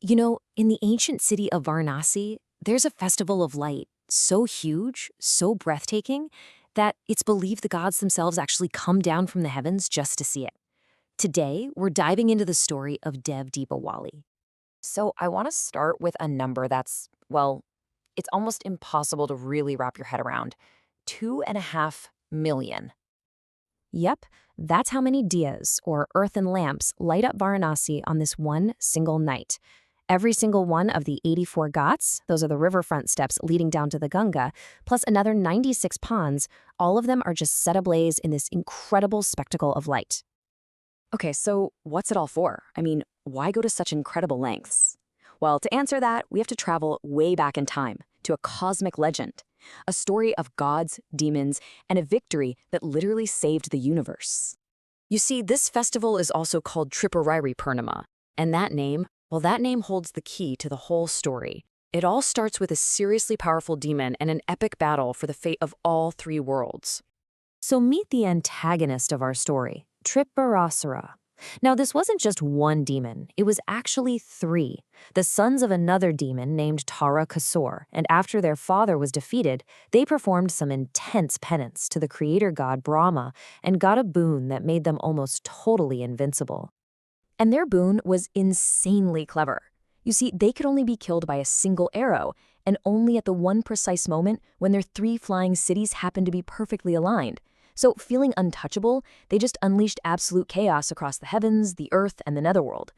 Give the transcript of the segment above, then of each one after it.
In the ancient city of Varanasi, there's a festival of light so huge, so breathtaking, that it's believed the gods themselves actually come down from the heavens just to see it. Today, we're diving into the story of Dev Deepawali. So I want to start with a number that's, well, it's almost impossible to really wrap your head around. 2.5 million. Yep, that's how many diyas, or earthen lamps, light up Varanasi on this one single night. Every single one of the 84 ghats, those are the riverfront steps leading down to the Ganga, plus another 96 ponds, all of them are just set ablaze in this incredible spectacle of light. Okay, so what's it all for? I mean, why go to such incredible lengths? Well, to answer that, we have to travel way back in time to a cosmic legend, a story of gods, demons, and a victory that literally saved the universe. You see, this festival is also called Tripurari Purnima, and that name holds the key to the whole story. It all starts with a seriously powerful demon and an epic battle for the fate of all three worlds. So meet the antagonist of our story, Tripurasura. Now, this wasn't just one demon, it was actually three, the sons of another demon named Tarakasur, and after their father was defeated, they performed some intense penance to the creator god Brahma and got a boon that made them almost totally invincible. And their boon was insanely clever. You see, they could only be killed by a single arrow, and only at the one precise moment when their three flying cities happened to be perfectly aligned. So, feeling untouchable, they just unleashed absolute chaos across the heavens, the earth, and the netherworld.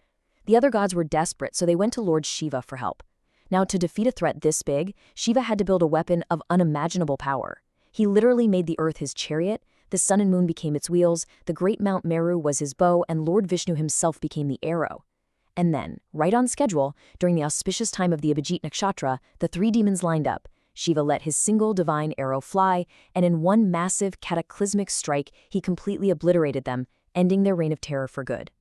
The other gods were desperate, so they went to Lord Shiva for help. Now, to defeat a threat this big, Shiva had to build a weapon of unimaginable power. He literally made the earth his chariot, the sun and moon became its wheels, the great Mount Meru was his bow, and Lord Vishnu himself became the arrow. And then, right on schedule, during the auspicious time of the Abhijit Nakshatra, the three demons lined up. Shiva let his single divine arrow fly, and in one massive cataclysmic strike, he completely obliterated them, ending their reign of terror for good.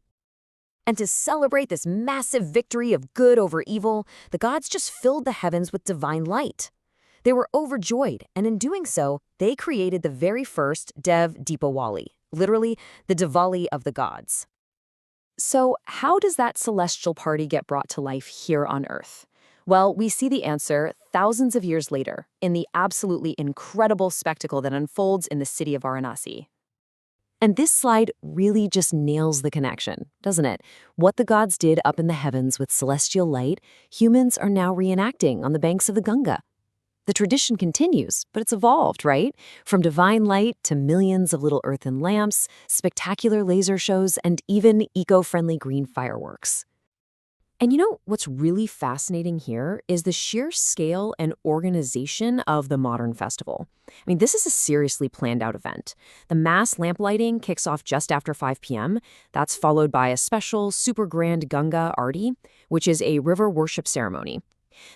And to celebrate this massive victory of good over evil, the gods just filled the heavens with divine light. They were overjoyed, and in doing so, they created the very first Dev Deepawali, literally the Diwali of the gods. So how does that celestial party get brought to life here on Earth? Well, we see the answer thousands of years later in the absolutely incredible spectacle that unfolds in the city of Varanasi. And this slide really just nails the connection, doesn't it? What the gods did up in the heavens with celestial light, humans are now reenacting on the banks of the Ganga. The tradition continues, but it's evolved, right? From divine light to millions of little earthen lamps, spectacular laser shows, and even eco-friendly green fireworks. And what's really fascinating here is the sheer scale and organization of the modern festival. I mean, this is a seriously planned out event. The mass lamp lighting kicks off just after 5 p.m. That's followed by a special, super grand Ganga Aarti, which is a river worship ceremony.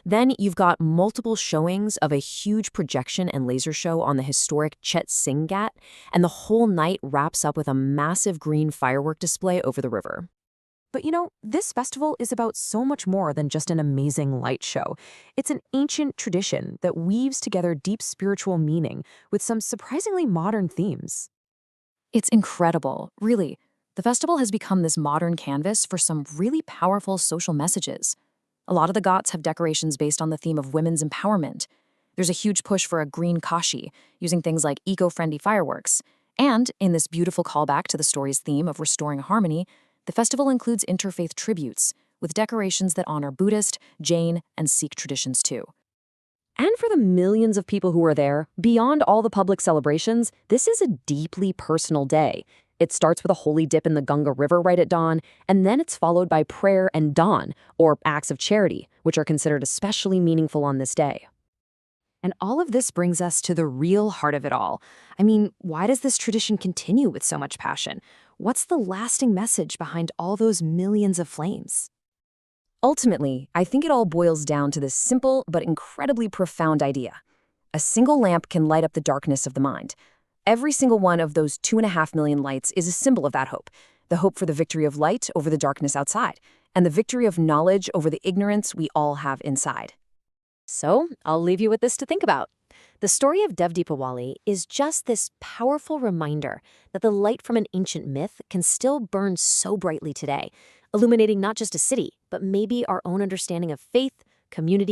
Then you've got multiple showings of a huge projection and laser show on the historic Chet Singh Ghat, and the whole night wraps up with a massive green firework display over the river. But this festival is about so much more than just an amazing light show. It's an ancient tradition that weaves together deep spiritual meaning with some surprisingly modern themes. It's incredible, really. The festival has become this modern canvas for some really powerful social messages. A lot of the ghats have decorations based on the theme of women's empowerment. There's a huge push for a green Kashi, using things like eco-friendly fireworks. And in this beautiful callback to the story's theme of restoring harmony, the festival includes interfaith tributes, with decorations that honor Buddhist, Jain, and Sikh traditions too. And for the millions of people who are there, beyond all the public celebrations, this is a deeply personal day. It starts with a holy dip in the Ganga River right at dawn, and then it's followed by prayer and dawn, or acts of charity, which are considered especially meaningful on this day. And all of this brings us to the real heart of it all. I mean, why does this tradition continue with so much passion? What's the lasting message behind all those millions of flames? Ultimately, I think it all boils down to this simple but incredibly profound idea. A single lamp can light up the darkness of the mind. Every single one of those 2.5 million lights is a symbol of that hope. The hope for the victory of light over the darkness outside, and the victory of knowledge over the ignorance we all have inside. So, I'll leave you with this to think about. The story of Dev Deepawali is just this powerful reminder that the light from an ancient myth can still burn so brightly today, illuminating not just a city, but maybe our own understanding of faith, community,